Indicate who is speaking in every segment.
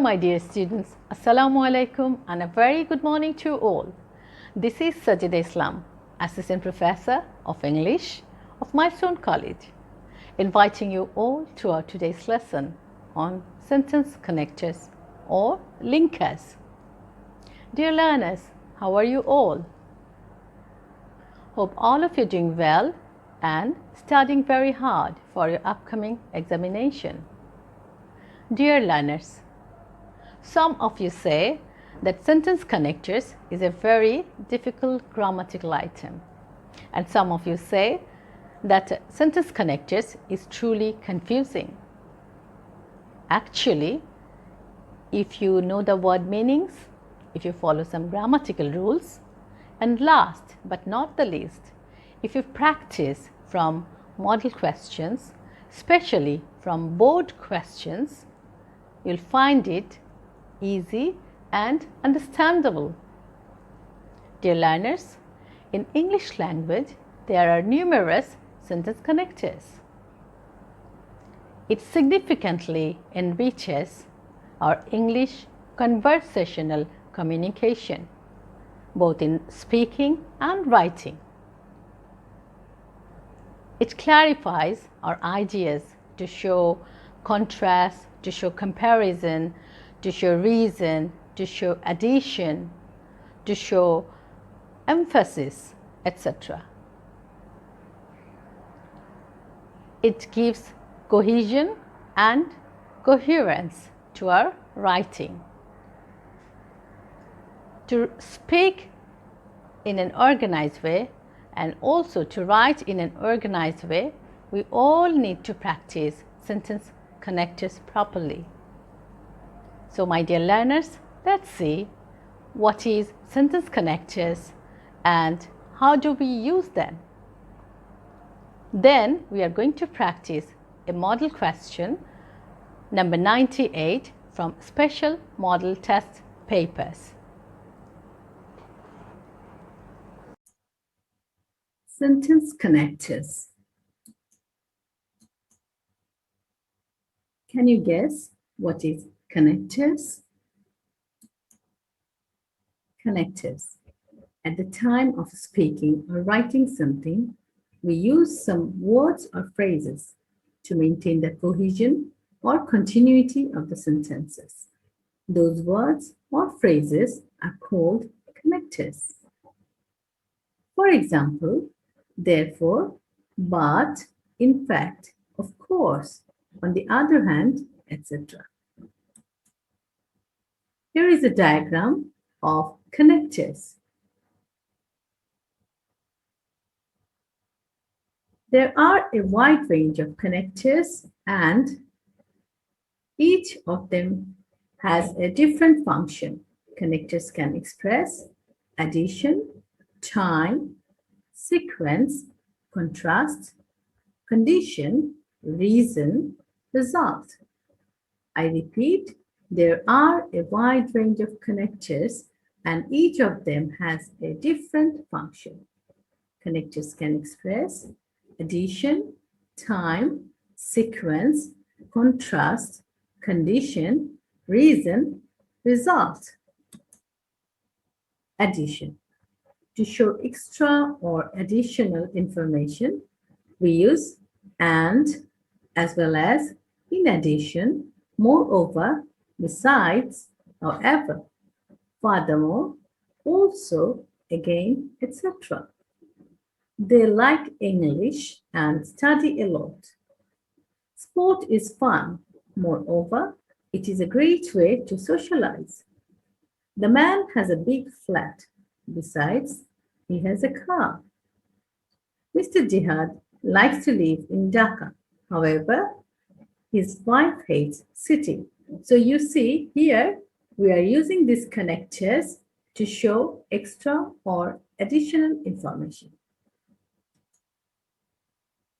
Speaker 1: my dear students. Assalamu alaikum and a very good morning to you all. This is Sajeda Islam, Assistant Professor of English of Milestone College, inviting you all to our today's lesson on sentence connectors or linkers. Dear learners, how are you all? Hope all of you are doing well and studying very hard for your upcoming examination. Dear learners, some of you say that sentence connectors is a very difficult grammatical item, and some of you say that sentence connectors is truly confusing. Actually, if you know the word meanings, if you follow some grammatical rules, and last but not the least, if you practice from model questions, especially from board questions, you'll find it easy and understandable. Dear learners, in English language, there are numerous sentence connectors. It significantly enriches our English conversational communication, both in speaking and writing. It clarifies our ideas to show contrast, to show comparison, to show reason, to show addition, to show emphasis, etc. It gives cohesion and coherence to our writing. To speak in an organized way and also to write in an organized way, we all need to practice sentence connectors properly. So my dear learners, let's see what is sentence connectors and how do we use them. Then we are going to practice a model question number 98 from special model test papers.
Speaker 2: Sentence connectors. Can you guess what is connectors? Connectors. At the time of speaking or writing something, we use some words or phrases to maintain the cohesion or continuity of the sentences. Those words or phrases are called connectors. For example, therefore, but, in fact, of course, on the other hand, etc. Here is a diagram of connectors. There are a wide range of connectors and each of them has a different function. Connectors can express addition, time, sequence, contrast, condition, reason, result. I repeat, there are a wide range of connectors and each of them has a different function. Connectors can express addition, time, sequence, contrast, condition, reason, result. Addition. To show extra or additional information, we use and as well as in addition, moreover, besides, however, furthermore, also, again, etc. They like English and study a lot. Sport is fun. Moreover, it is a great way to socialize. The man has a big flat. Besides, he has a car. Mr. Jihad likes to live in Dhaka. However, his wife hates city. So you see here, we are using these connectors to show extra or additional information.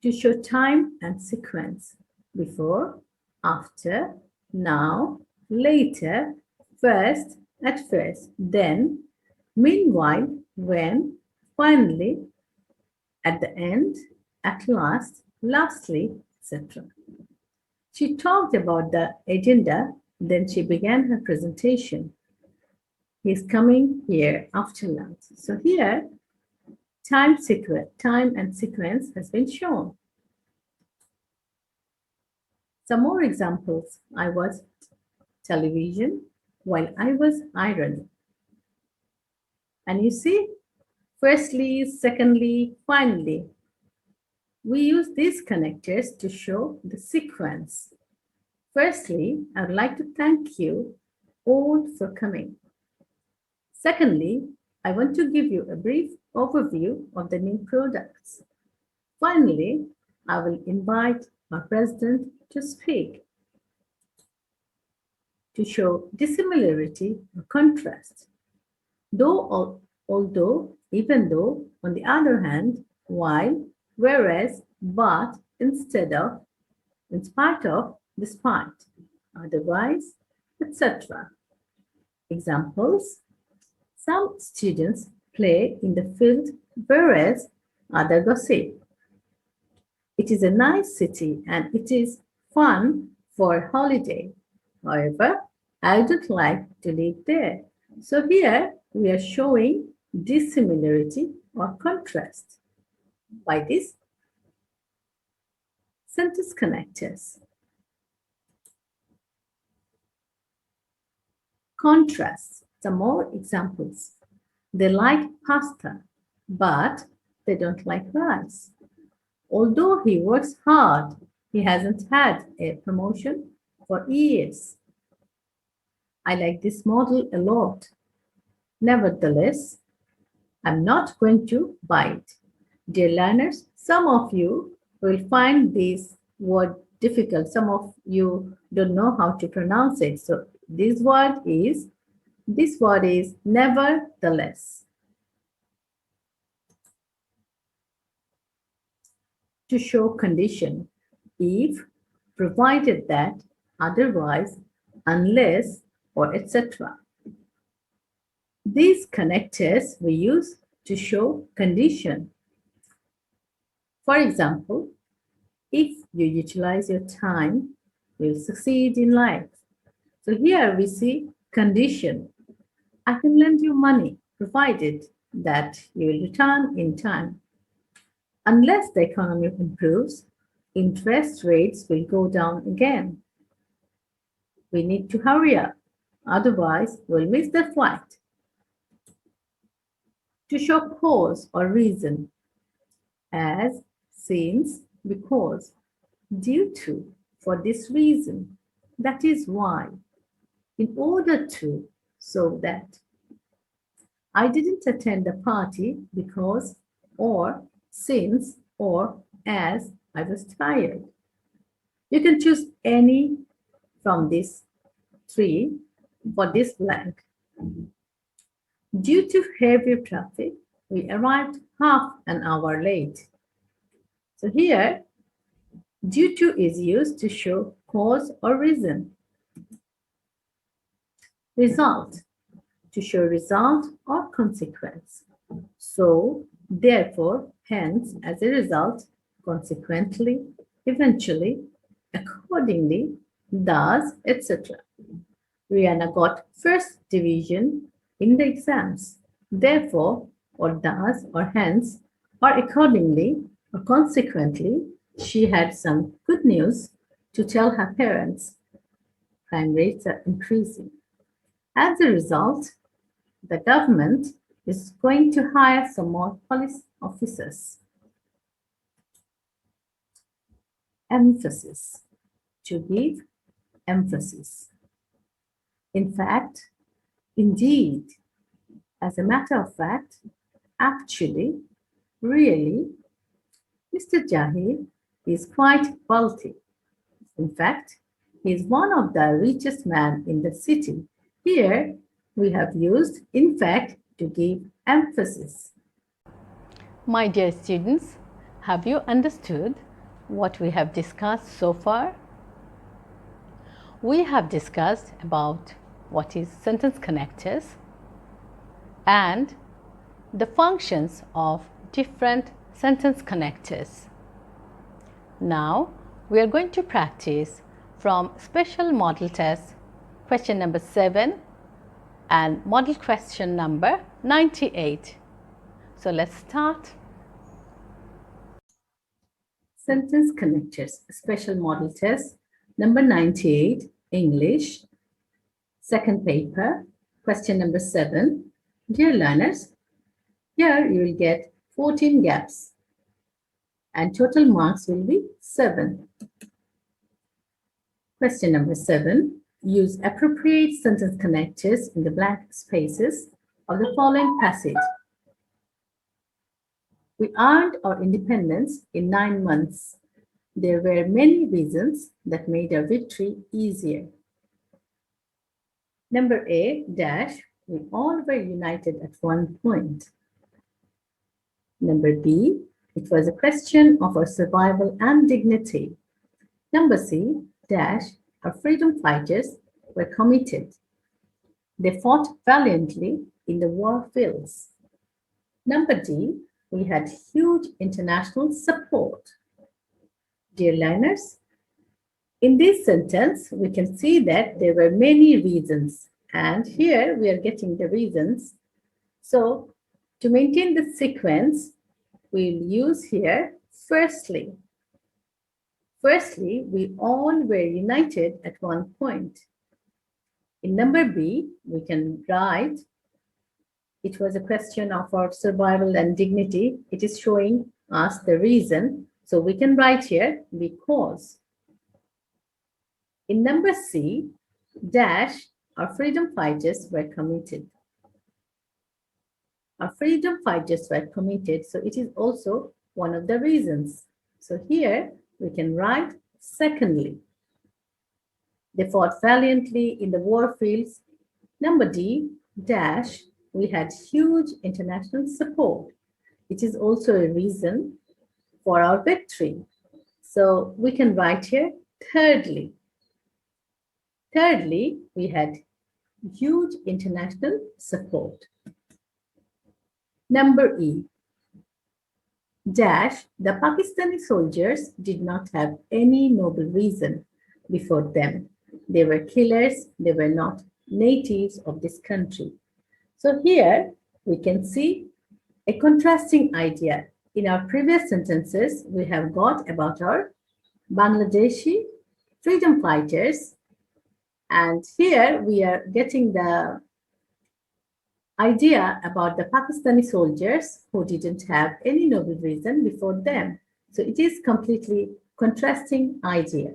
Speaker 2: To show time and sequence, before, after, now, later, first, at first, then, meanwhile, when, finally, at the end, at last, lastly, etc. She talked about the agenda Then she began her presentation. He's coming here after lunch. So here, time and sequence has been shown. Some more examples. I watched television while I was ironing. And you see, firstly, secondly, finally. We use these connectors to show the sequence. Firstly, I would like to thank you all for coming. Secondly, I want to give you a brief overview of the new products. Finally, I will invite our president to speak to show dissimilarity or contrast. Even though, on the other hand, while, whereas, but, instead of, in spite of, despite, otherwise, etc. Examples: some students play in the field, whereas others gossip. It is a nice city and it is fun for a holiday. However, I don't like to live there. So here we are showing dissimilarity or contrast by these sentence connectors. Contrast. Some more examples. They like pasta, but they don't like rice. Although he works hard, he hasn't had a promotion for years. I like this model a lot. Nevertheless, I'm not going to buy it. Dear learners, some of you will find this word difficult. Some of you don't know how to pronounce it. So this word is nevertheless. To show condition: if, provided that, otherwise, unless, or etc. These connectors we use to show condition. For example, if you utilize your time, you'll succeed in life. So here we see condition. I can lend you money provided that you will return in time. Unless the economy improves, interest rates will go down again. We need to hurry up, otherwise we'll miss the flight. To show cause or reason: as, since, because, due to, for this reason, that is why, in order to, so that. I didn't attend the party because, or, since, or, as I was tired. You can choose any from these three for this blank. Due to heavy traffic, we arrived half an hour late. So here, due to is used to show cause or reason. Result, to show result or consequence. So, therefore, hence, as a result, consequently, eventually, accordingly, thus, etc. Rihanna got first division in the exams. Therefore, or thus, or hence, or accordingly, or consequently, she had some good news to tell her parents. Crime rates are increasing. As a result, the government is going to hire some more police officers. Emphasis, to give emphasis. In fact, indeed, as a matter of fact, actually, really, Mr. Jahid is quite wealthy. In fact, he is one of the richest men in the city. Here, we have used in fact to give emphasis.
Speaker 1: My dear students, have you understood what we have discussed so far? We have discussed about what is sentence connectors and the functions of different sentence connectors. Now we are going to practice from special model test question number 7 and model question number 98. So let's start.
Speaker 2: Sentence connectors, special model test, number 98, English, second paper, question number 7. Dear learners, here you will get 14 gaps and total marks will be 7. Question number 7. Use appropriate sentence connectors in the blank spaces of the following passage. We earned our independence in 9 months. There were many reasons that made our victory easier. Number A, dash, we all were united at one point. Number B, it was a question of our survival and dignity. Number C, dash, our freedom fighters were committed. They fought valiantly in the war fields. Number D, we had huge international support. Dear learners, in this sentence, we can see that there were many reasons, and here we are getting the reasons. So, to maintain the sequence, we'll use here firstly. Firstly, we all were united at one point. In number B, we can write, it was a question of our survival and dignity. It is showing us the reason. So we can write here because. In number C, dash, our freedom fighters were committed. Our freedom fighters were committed, so it is also one of the reasons. So here we can write secondly. They fought valiantly in the war fields. Number D, dash, we had huge international support. It is also a reason for our victory. So we can write here thirdly. Thirdly, we had huge international support. Number E, dash, the Pakistani soldiers did not have any noble reason before them. They were killers, they were not natives of this country. So here we can see a contrasting idea. In our previous sentences, we have got about our Bangladeshi freedom fighters, and here we are getting the idea about the Pakistani soldiers who didn't have any noble reason before them. So it is completely contrasting idea.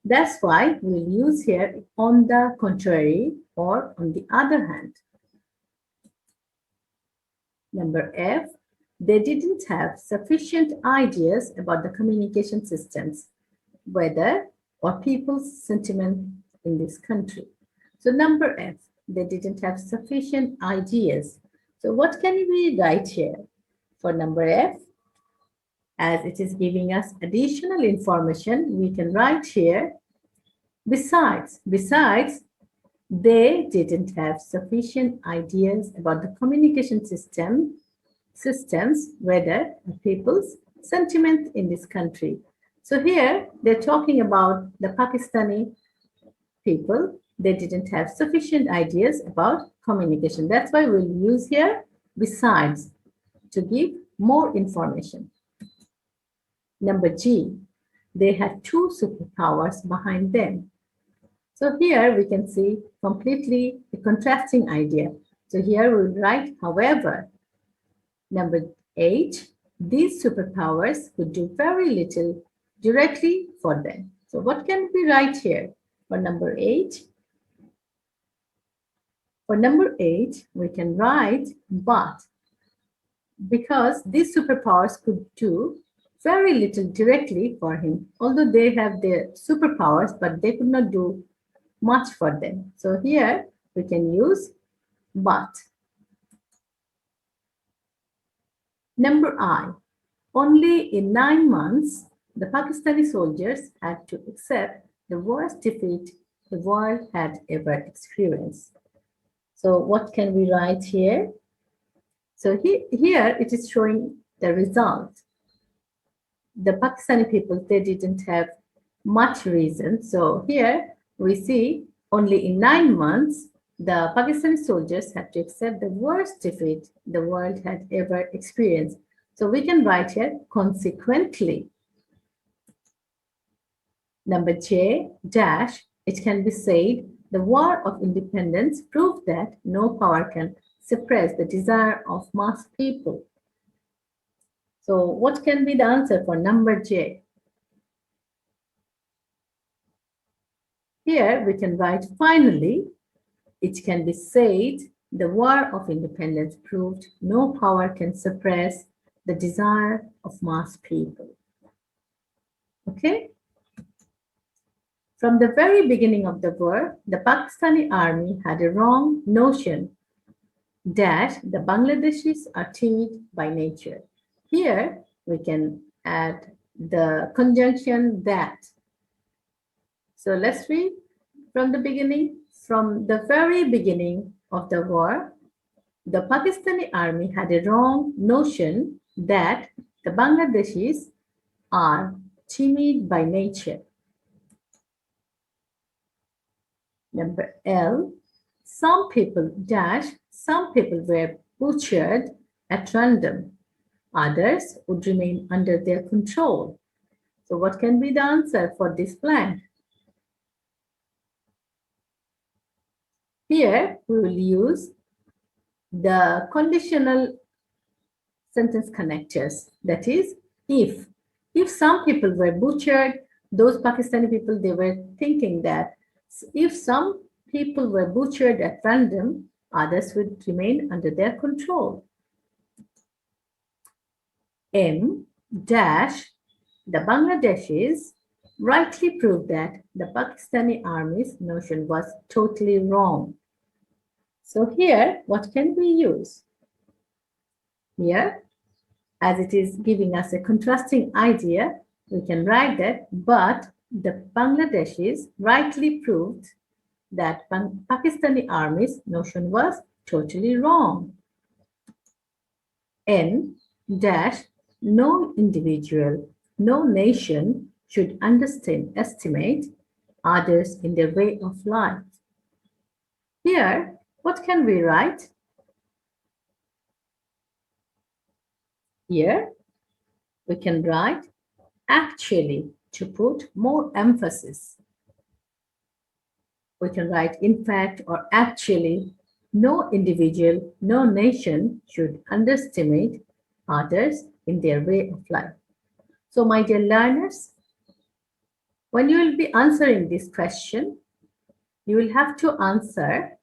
Speaker 2: That's why we'll use here on the contrary or on the other hand. Number F, they didn't have sufficient ideas about the communication systems, weather or people's sentiment in this country. So number F, they didn't have sufficient ideas. So what can we write here for number F? As it is giving us additional information, we can write here, besides, they didn't have sufficient ideas about the communication systems, whether the people's sentiment in this country. So here they're talking about the Pakistani people. They didn't have sufficient ideas about communication. That's why we'll use here besides to give more information. Number G, they had 2 superpowers behind them. So here we can see completely a contrasting idea. So here we'll write, however. Number 8, these superpowers could do very little directly for them. So what can we write here for number 8? For number 8, we can write but, because these superpowers could do very little directly for him, although they have their superpowers, but they could not do much for them. So here we can use but. Number I, only in 9 months, the Pakistani soldiers had to accept the worst defeat the world had ever experienced. So what can we write here? So here it is showing the result. The Pakistani people, they didn't have much reason. So here we see Only in 9 months, the Pakistani soldiers had to accept the worst defeat the world had ever experienced. So we can write here, consequently. Number J, dash, it can be said, the War of Independence proved that no power can suppress the desire of mass people. So what can be the answer for number J? Here we can write finally, it can be said, the War of Independence proved no power can suppress the desire of mass people. Okay? From the very beginning of the war, the Pakistani army had a wrong notion that the Bangladeshis are timid by nature. Here we can add the conjunction that. So let's read from the beginning. From the very beginning of the war, the Pakistani army had a wrong notion that the Bangladeshis are timid by nature. Number L, some people were butchered at random. Others would remain under their control. So what can be the answer for this blank? Here we will use the conditional sentence connectors. That is, if some people were butchered, those Pakistani people, they were thinking that if some people were butchered at random, others would remain under their control. M dash, the Bangladeshis rightly proved that the Pakistani army's notion was totally wrong. So here, what can we use? Here, as it is giving us a contrasting idea, we can write that, but the Bangladeshis rightly proved that Pakistani army's notion was totally wrong. N dash, no individual, no nation should estimate others in their way of life. Here, what can we write? Here, we can write actually to put more emphasis. We can write in fact or actually, no individual, no nation should underestimate others in their way of life. So my dear learners, when you will be answering this question, you will have to answer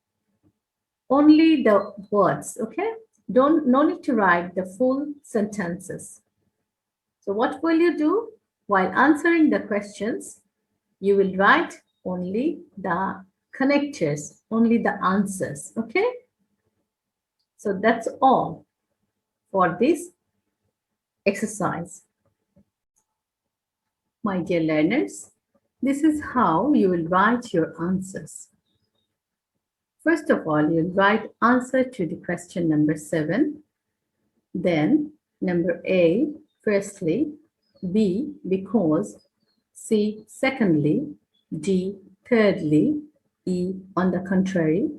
Speaker 2: only the words, okay? No need to write the full sentences. So what will you do? While answering the questions, you will write only the connectors, only the answers, okay? So that's all for this exercise. My dear learners, this is how you will write your answers. First of all, you'll write answer to the question number 7. Then number A, firstly, B, because, C, secondly, D, thirdly, E, on the contrary,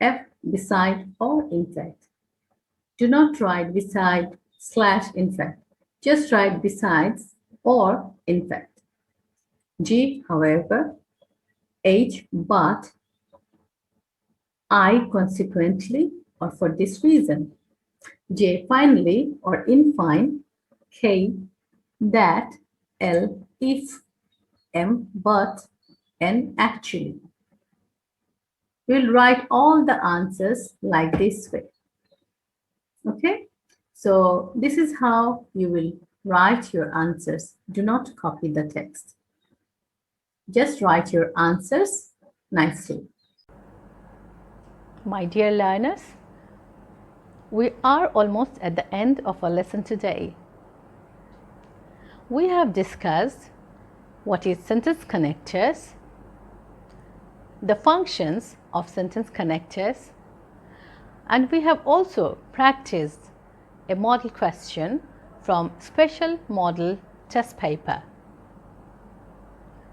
Speaker 2: F, beside or in fact. Do not write beside / in fact. Just write besides or in fact. G, however, H, but, I, consequently, or for this reason. J, finally, or in fine. K, that. L, if. M, but. N, actually. We'll write all the answers like this way. Okay? So this is how you will write your answers. Do not copy the text. Just write your answers nicely.
Speaker 1: My dear learners, we are almost at the end of our lesson today. We have discussed what is sentence connectors, the functions of sentence connectors, and we have also practiced a model question from special model test paper.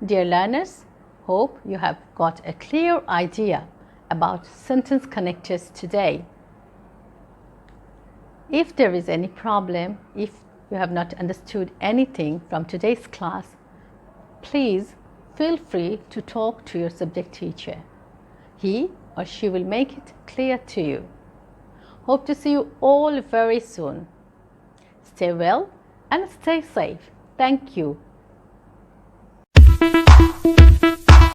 Speaker 1: Dear learners, Hope you have got a clear idea about sentence connectors today. If there is any problem, if you have not understood anything from today's class, please feel free to talk to your subject teacher. He or she will make it clear to you. Hope to see you all very soon. Stay well and stay safe. Thank you.